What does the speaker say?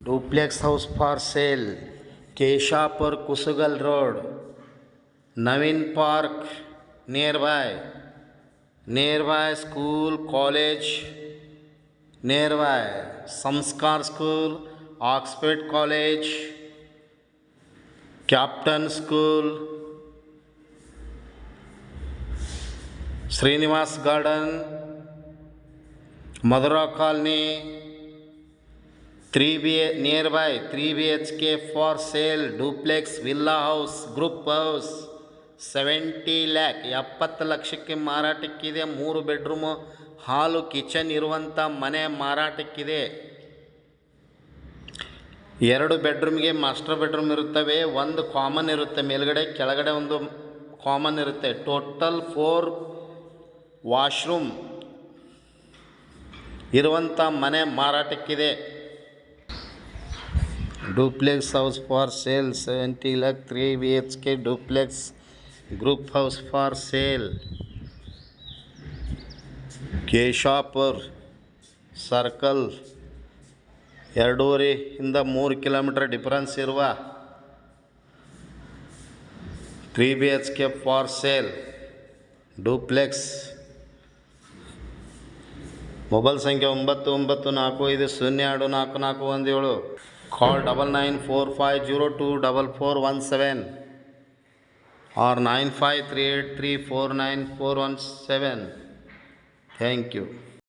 Duplex house for sale, Keshapur Kusugal Road, Navin Park nearby school, college, nearby Samskar School, Oxford College, Captain School, Srinivas Garden, Madura Colony, 3 BHK for sale, duplex villa house, group house, 70 lakh 70 ಲಕ್ಷಕ್ಕೆ ಮಾರಾಟಕ್ಕಿದೆ. 3 bedroom ಹಾಲು kitchen ಇರುವಂಥ ಮನೆ ಮಾರಾಟಕ್ಕಿದೆ. 2 ಬೆಡ್ರೂಮ್ಗೆ master bedroom ಇರುತ್ತವೆ, ಒಂದು common ಇರುತ್ತೆ, ಮೇಲ್ಗಡೆ ಕೆಳಗಡೆ ಒಂದು ಕಾಮನ್ ಇರುತ್ತೆ. ಟೋಟಲ್ 4 ವಾಶ್ರೂಮ್ ಇರುವಂಥ ಮನೆ ಮಾರಾಟಕ್ಕಿದೆ. Duplex house for sale, 70 lakh 3 BHK duplex group house for sale, Keshapur circle 2.5 3 kilometre difference ಇರುವ 3 BHK for sale duplex. Mobile ಸಂಖ್ಯೆ 9945024417. Call 9945024417 or 9538349417. Thank you.